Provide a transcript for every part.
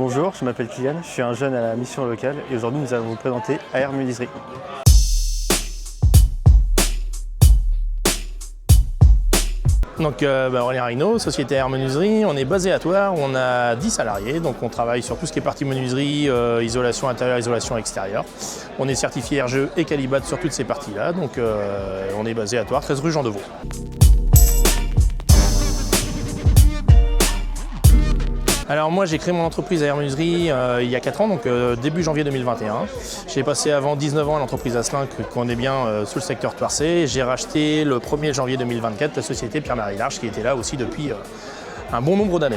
Bonjour, je m'appelle Kylian, je suis un jeune à la mission locale et aujourd'hui nous allons vous présenter AR Menuiserie. Donc Aurélien Reynaud, société AR Menuiserie, on est basé à Thouars, on a 10 salariés, donc on travaille sur tout ce qui est partie menuiserie, isolation intérieure, isolation extérieure. On est certifié RGE et Calibat sur toutes ces parties-là, donc on est basé à Thouars, 13 rue Jean Deveau. Alors moi j'ai créé mon entreprise AR Menuiserie il y a 4 ans, donc début janvier 2021. J'ai passé avant 19 ans à l'entreprise Asselin que connaît bien sous le secteur thouarsais. J'ai racheté le 1er janvier 2024 la société Pierre-Marie Large qui était là aussi depuis un bon nombre d'années.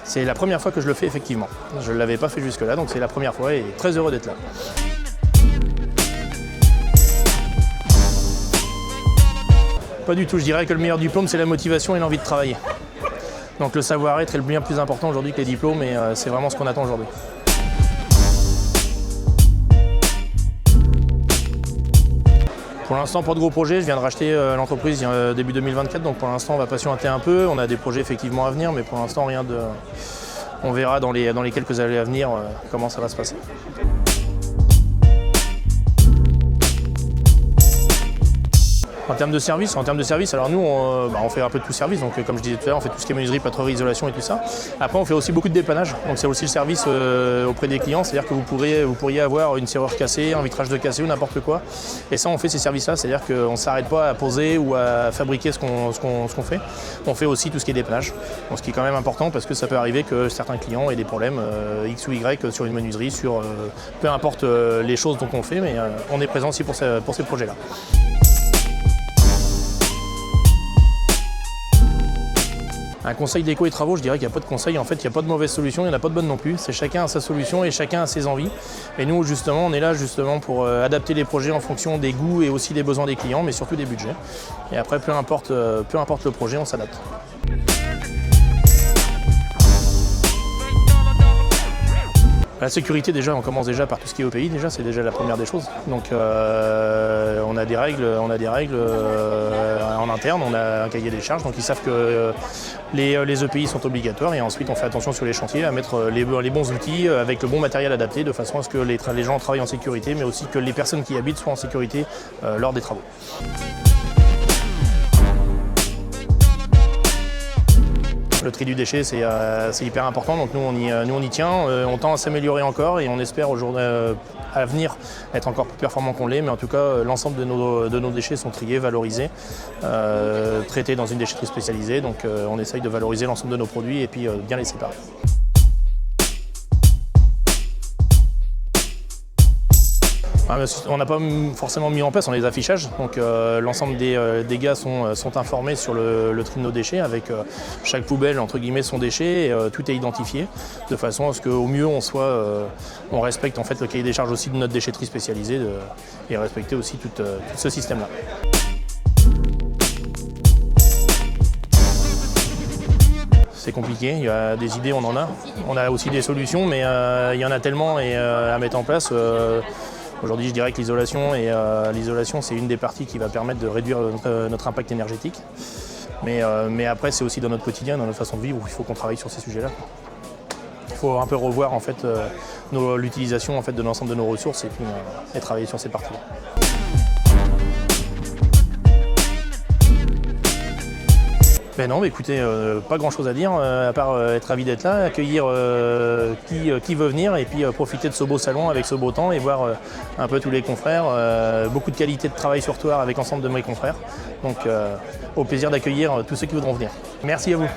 C'est la première fois que je le fais effectivement. Je ne l'avais pas fait jusque-là, donc c'est la première fois et très heureux d'être là. Pas du tout, je dirais que le meilleur diplôme c'est la motivation et l'envie de travailler. Donc le savoir-être est le bien plus important aujourd'hui que les diplômes et c'est vraiment ce qu'on attend aujourd'hui. Pour l'instant, pas de gros projets, je viens de racheter l'entreprise début 2024, donc pour l'instant on va patienter un peu. On a des projets effectivement à venir, mais pour l'instant rien de... On verra dans les quelques années à venir comment ça va se passer. En termes de service, alors nous on fait un peu de tout service, donc comme je disais tout à l'heure, on fait tout ce qui est menuiserie, plâtrerie, isolation et tout ça. Après on fait aussi beaucoup de dépannage, donc c'est aussi le service auprès des clients, c'est-à-dire que vous pourriez avoir une serrure cassée, un vitrage de cassé ou n'importe quoi. Et ça on fait ces services-là, c'est-à-dire qu'on ne s'arrête pas à poser ou à fabriquer ce qu'on fait. On fait aussi tout ce qui est dépannage, donc ce qui est quand même important parce que ça peut arriver que certains clients aient des problèmes X ou Y sur une menuiserie, sur peu importe les choses dont on fait, mais on est présent aussi pour ces projets-là. Un conseil déco et travaux, je dirais qu'il n'y a pas de conseil, en fait il n'y a pas de mauvaise solution, il n'y en a pas de bonne non plus, c'est chacun a sa solution et chacun a ses envies. Et nous justement, on est là justement pour adapter les projets en fonction des goûts et aussi des besoins des clients, mais surtout des budgets. Et après, peu importe le projet, on s'adapte. La sécurité déjà, on commence déjà par tout ce qui est OPI, déjà c'est déjà la première des choses. Donc on a des règles en interne, on a un cahier des charges, donc ils savent que les EPI sont obligatoires et ensuite on fait attention sur les chantiers à mettre les bons outils avec le bon matériel adapté de façon à ce que les gens travaillent en sécurité mais aussi que les personnes qui y habitent soient en sécurité lors des travaux. Le tri du déchet, c'est hyper important, donc nous on y tient, on tend à s'améliorer encore et on espère aujourd'hui à venir être encore plus performant qu'on l'est, mais en tout cas l'ensemble de nos déchets sont triés, valorisés, traités dans une déchetterie spécialisée, donc on essaye de valoriser l'ensemble de nos produits et puis bien les séparer. On n'a pas forcément mis en place, on a des affichages, donc l'ensemble des gars sont informés sur le tri de nos déchets avec chaque poubelle entre guillemets son déchet, et, tout est identifié de façon à ce qu'au mieux on respecte en fait le cahier des charges aussi de notre déchetterie spécialisée et respecter aussi tout ce système-là. C'est compliqué, il y a des idées, on a aussi des solutions, mais il y en a tellement à mettre en place. Aujourd'hui, je dirais que l'isolation, c'est une des parties qui va permettre de réduire notre impact énergétique. Mais après, c'est aussi dans notre quotidien, dans notre façon de vivre, où il faut qu'on travaille sur ces sujets-là. Il faut un peu revoir en fait, l'utilisation en fait, de l'ensemble de nos ressources et travailler sur ces parties-là. Ben non, écoutez, pas grand chose à dire, à part être ravi d'être là, accueillir qui veut venir et puis profiter de ce beau salon avec ce beau temps et voir un peu tous les confrères. Beaucoup de qualité de travail sur Thouars avec l'ensemble de mes confrères. Donc au plaisir d'accueillir tous ceux qui voudront venir. Merci à vous.